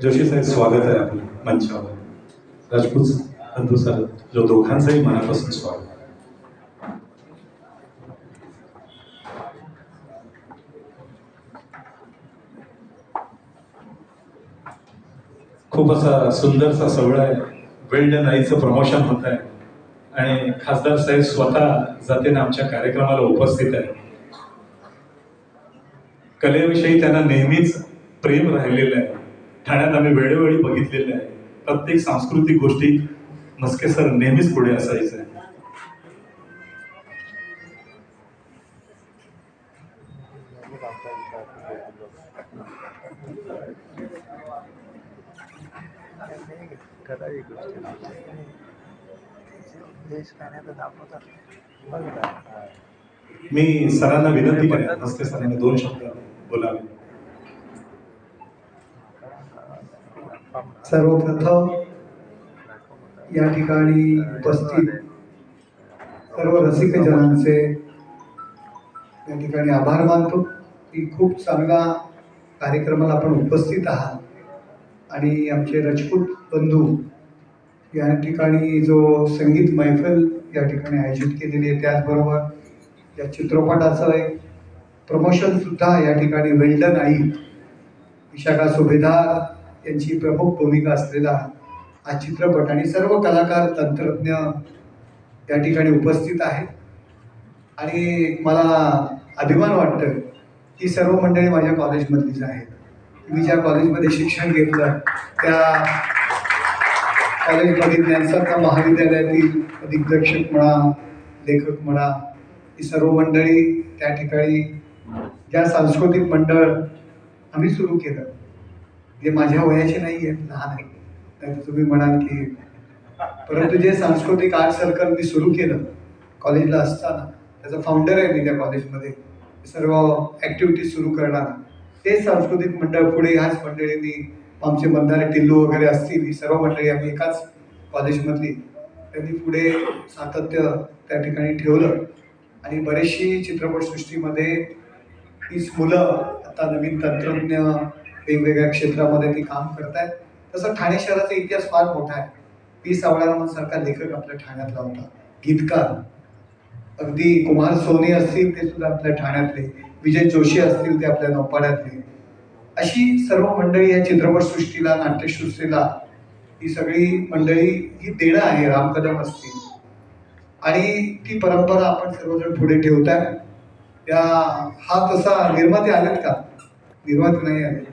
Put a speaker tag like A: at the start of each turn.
A: जोशी साहेब, स्वागत आहे आपलं मंचावर. राजपूत बंधू सर, जो दोघांचंही मनापासून स्वागत. खूप असा सुंदरसा सोहळा आहे. वेल्ड नाईचं प्रमोशन होत आहे आणि खासदार साहेब स्वतः जातीने आमच्या कार्यक्रमाला उपस्थित आहे. कलेविषयी त्यांना नेहमीच प्रेम राहिलेलं आहे. ठाण्यात आम्ही वेळोवेळी बघितलेलं आहे. प्रत्येक सांस्कृतिक गोष्टी मस्के सर नेहमीच पुढे असायचे. मी सरांना विनंती करेन, मस्के सरांनी 2 शब्द बोलावे.
B: सर्वप्रथम या ठिकाणी उपस्थित सर्व रसिकजनांचे या ठिकाणी आभार मानतो की खूप चांगला कार्यक्रमाला आपण उपस्थित आहात. आणि आमचे राजपूत बंधू या ठिकाणी जो संगीत मैफल या ठिकाणी आयोजित केलेली आहे, त्याचबरोबर या चित्रपटाचं एक प्रमोशन सुद्धा या ठिकाणी वेल्डन आई विशाखा सुभेदार यांची प्रमुख भूमिका असलेला हा चित्रपट आणि सर्व कलाकार तंत्रज्ञ या ठिकाणी उपस्थित आहेत. आणि मला अभिमान वाटतं की सर्व मंडळी माझ्या कॉलेजमधलीच आहेत. मी ज्या कॉलेजमध्ये शिक्षण घेतलं त्या कॉलेजमधील ज्ञानसाधना महाविद्यालयातील दिग्दर्शक म्हणा, लेखक म्हणा, ही सर्व मंडळी त्या ठिकाणी ज्या सांस्कृतिक मंडळ आम्ही सुरू केलं, जे माझ्या वयाचे नाही आहेत, लहान आहे. तर तुम्ही म्हणाल की परंतु जे सांस्कृतिक आर्ट सर्कल मी सुरू केलं कॉलेजला असताना, त्याचा फाउंडर आहे मी त्या कॉलेजमध्ये. सर्व ॲक्टिव्हिटीज सुरू करणार ते सांस्कृतिक मंडळ पुढे ह्याच मंडळींनी, आमचे मंदारे टिल्लू वगैरे असतील, ही सर्व मंडळी आम्ही एकाच कॉलेजमधली, त्यांनी पुढे सातत्य त्या ठिकाणी ठेवलं. आणि बरेचशी चित्रपटसृष्टीमध्ये हीच मुलं आता नवीन तंत्रज्ञ वेगवेगळ्या क्षेत्रामध्ये ती काम करत आहेत. तसं ठाणे शहराचा इतिहास फार मोठा आहे. पी सावळारामन सारखा लेखक आपल्या ठाण्यातला होता, गीतकार. अगदी कुमार सोनी असतील ते सुद्धा आपल्या ठाण्यातले, विजय जोशी असतील ते आपल्या नौपाड्यातले. अशी सर्व मंडळी या चित्रपटसृष्टीला, नाट्यसृष्टीला, ही सगळी मंडळी ही देणं आहे. राम कदम असतील आणि ती परंपरा आपण सर्वजण पुढे ठेवताय. त्या हा तसा निर्माते आलेत का? निर्माते नाही आले.